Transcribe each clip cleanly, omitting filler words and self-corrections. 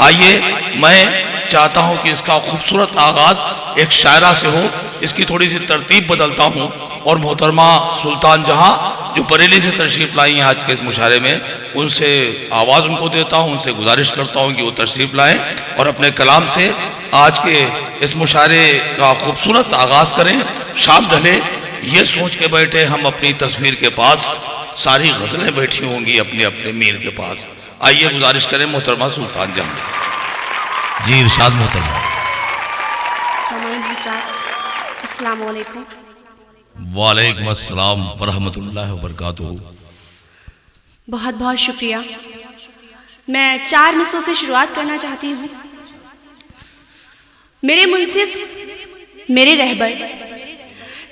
آئیے میں چاہتا ہوں کہ اس کا خوبصورت آغاز ایک شاعرہ سے ہو. اس کی تھوڑی سی ترتیب بدلتا ہوں اور محترمہ سلطان جہاں جو بریلی سے تشریف لائی ہیں آج کے اس مشاعرے میں، ان سے آواز ان کو دیتا ہوں، ان سے گزارش کرتا ہوں کہ وہ تشریف لائیں اور اپنے کلام سے آج کے اس مشاعرے کا خوبصورت آغاز کریں. شام ڈھلے یہ سوچ کے بیٹھے ہم اپنی تصویر کے پاس، ساری غزلیں بیٹھی ہوں گی اپنے اپنے میر کے پاس. آئیے گزارش کریں محترمہ سلطان جہاں سے. جی ارشاد محترمہ. السلام علیکم. وعلیکم السلام ورحمۃ اللہ وبرکاتہ. بہت بہت شکریہ. میں 4 مصروں سے شروعات کرنا چاہتی ہوں. میرے منصف میرے رہبر،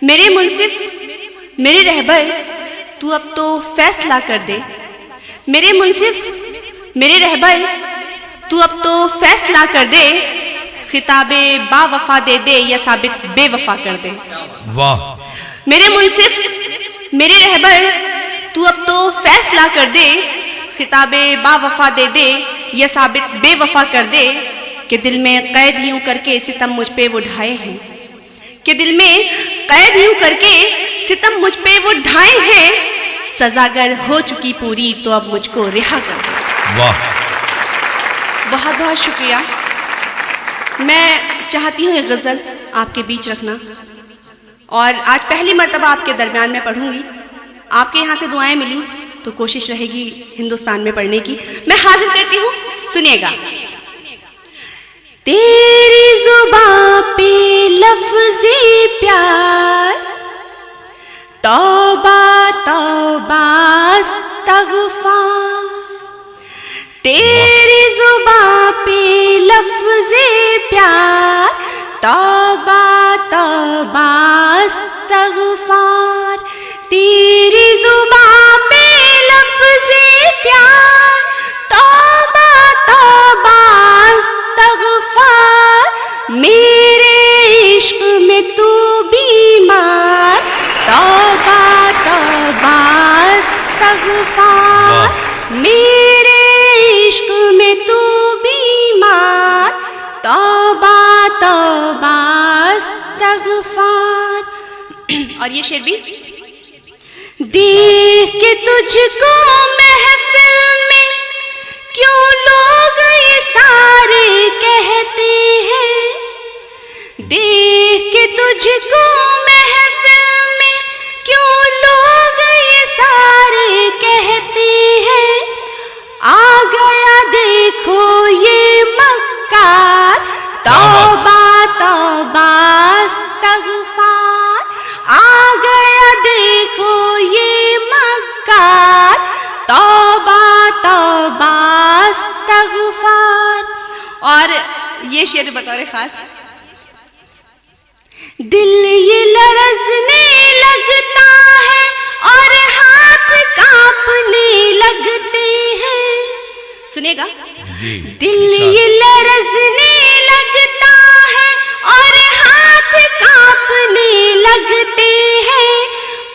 میرے منصف میرے رہبر، تو اب تو فیصلہ کر دے. میرے منصف میرے رہبر، تو اب تو فیصلہ کر دے. خطاب با وفا دے دے یا ثابت بے وفا کر دے. واہ. میرے منصف میرے رہبر، تو اب تو فیصلہ کر دے. خطاب با وفا دے دے یا ثابت بے وفا کر دے. کہ دل میں قید یوں کر کے ستم مجھ پہ وہ ڈھائے ہیں، کہ دل میں قید یوں کر کے ستم مجھ پہ وہ ڈھائے ہیں. سزاگر ہو چکی پوری تو اب مجھ کو رہا کر دے. واہ. بہت بہت شکریہ. میں چاہتی ہوں یہ غزل آپ کے بیچ رکھنا، اور آج پہلی مرتبہ آپ کے درمیان میں پڑھوں گی. آپ کے یہاں سے دعائیں ملی تو کوشش رہے گی ہندوستان میں پڑھنے کی. میں حاضر کرتی ہوں، سنیے گا. تیری زباں پہ لفظ پیار، توبہ توبہ استغفار. تیری زباں پہ لفظ پیار، توبہ توبہ استغفار. تیری زباں پہ لفظ پیار، توبہ توبہ استغفار. میرے عشق میں تو بیمار، توبہ توبہ استغفار. میرے عشق میں تو بیمار، توبہ توبہ استغفار. اور یہ شعر بھی. دیکھ کے تجھ کو محفل میں کیوں لوگ یہ سارے کہتے ہیں. دیکھ کے تجھ کو محفل میں کیوں لوگ یہ سارے کہتے ہیں. آ گیا دیکھو یہ مکار، توبہ توبہ استغفار. آ گیا دیکھو یہ مکار، توبہ توبہ استغفار. اور یہ شعر بطور خاص. دل یہ لرزنے لگتا ہے اور ہاتھ کانپنے لگتے ہیں. سنے گا. دل یہ لرزنے لگتا ہے اور ہاتھ کانپنے لگتے ہیں.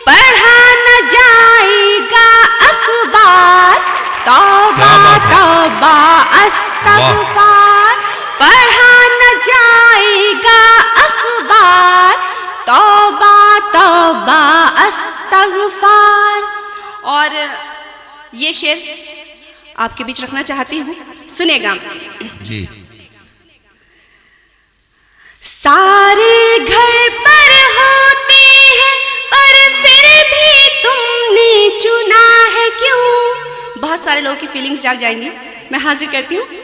پڑھا نہ جائے گا اخبار، توبہ توبہ استغفار. پڑھا نہ جائے گا اخبار، توبہ توبہ استغفار. اور یہ شعر آپ کے بیچ رکھنا چاہتی ہوں، سنے گا. جی. سارے گھر پر ہوتے ہیں پر پھر بھی تم نے چنا ہے کیوں. بہت سارے لوگوں کی فیلنگز جاگ جائیں گی. میں حاضر کرتی ہوں.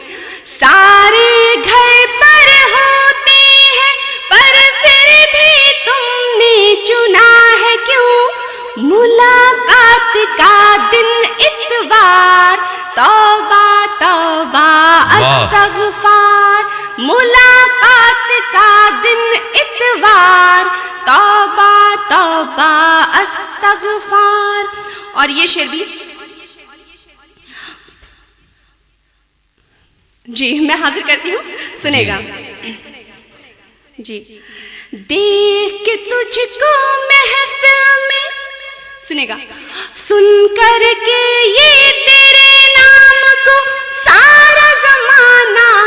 سارے گھر پر ہوتے ہیں پر پھر بھی تم نے چنا ہے کیوں. ملاقات کا دن اتوار، توبہ توبہ استغفار. ملاقات کا دن اتوار، توبہ توبہ استغفار. اور یہ شعر بھی. جی میں حاضر کرتی ہوں، سنے گا. جی. دیکھ کے تجھ کو محفل میں، سنے گا. سن کر کے یہ تیرے نام کو سارا زمانہ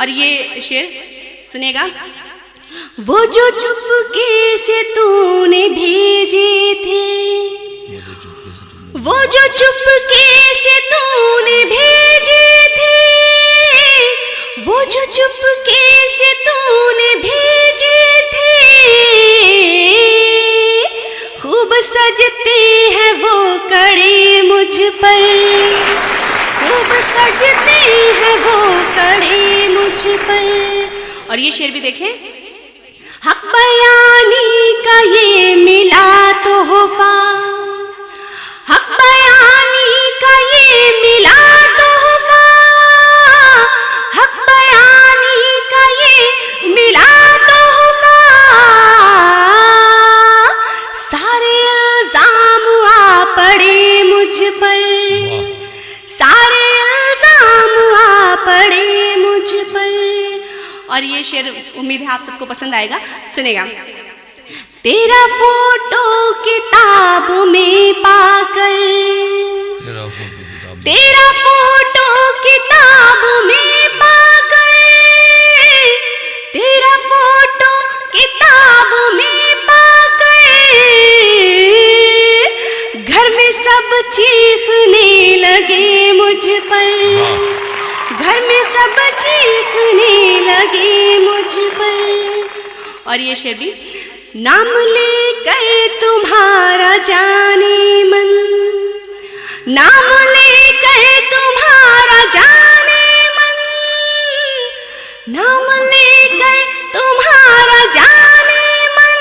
اور یہ شعر سنے گا. وہ جو چپکے سے تو نے بھیجے تھے، وہ جو چپکے سے تو نے بھیجے تھے، وہ جو چپکے سے تو نے بھیجے تھے، خوب سجتے ہیں وہ کڑے مجھ پر، خوب سجتے ہیں وہ کڑے مجھ پر. اور یہ شعر بھی دیکھیں. حق بیانی کا یہ ملا تحفہ، حق بیانی کا یہ ملا تحفہ، حق بیانی کا یہ ملا تحفہ، سارے الزام آ پڑے مجھ پر، سارے الزام آ پڑے مجھ پر. اور یہ شعر امید ہے آپ سب کو پسند آئے گا. سنے گا. تیرا فوٹو کتاب میں پا کر، تیرا فوٹو کتاب میں پا کر، تیرا فوٹو کتاب میں پا کر، گھر میں سب چیخنے لگے مجھ پر، گھر میں سب چیخنے لگے مجھ پر. اور یہ شعر بھی. نام لے کر تمہارا جانے من، نام لے کر تمہارا جانے من، نام لے کر تمہارا جانے من،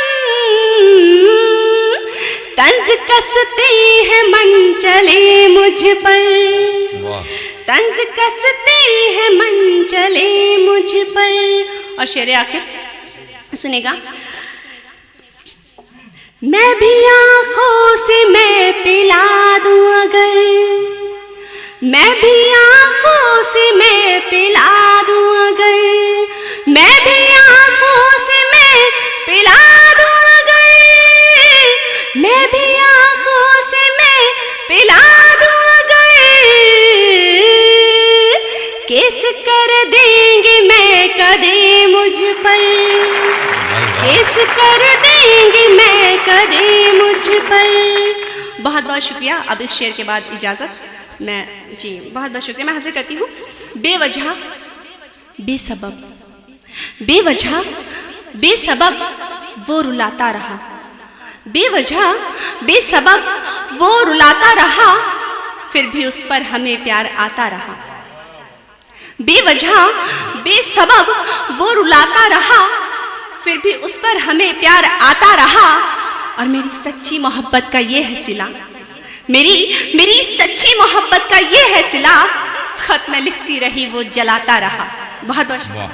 طنز کستے ہیں من چلے مجھ پر، طنز کستے ہیں من چلے مجھ پر. اور شعر آخر سنے گا. میں بھی آنکھوں سے میں پلا دوں اگر، میں بھی آنکھوں سے میں پلا دوں اگر، میں بھی آنکھوں سے میں پلا دوں اگر، میں بھی آنکھوں سے میں پلا دوں اگر، کیس کر دیں گے میں کدے مجھ پر، کیس کر دیں گے میں کدے مجھ پر. بہت بہت شکریہ. اب اس شعر کے بعد اجازت میں بہت بہت شکریہ. میں حاضر کرتی ہوں. بے وجہ بے سبب، بے وجہ بے سبب وہ رلاتا رہا، بے وجہ بے سبب وہ رلاتا رہا، پھر بھی اس پر ہمیں پیار آتا رہا. بے وجہ بے سبب وہ رلاتا رہا، پھر بھی اس پر ہمیں پیار آتا رہا. اور میری سچی محبت کا یہ ہے صلہ، میری سچی محبت کا یہ ہے صلہ، خط میں لکھتی رہی وہ جلاتا رہا. بہت بہت شکریہ.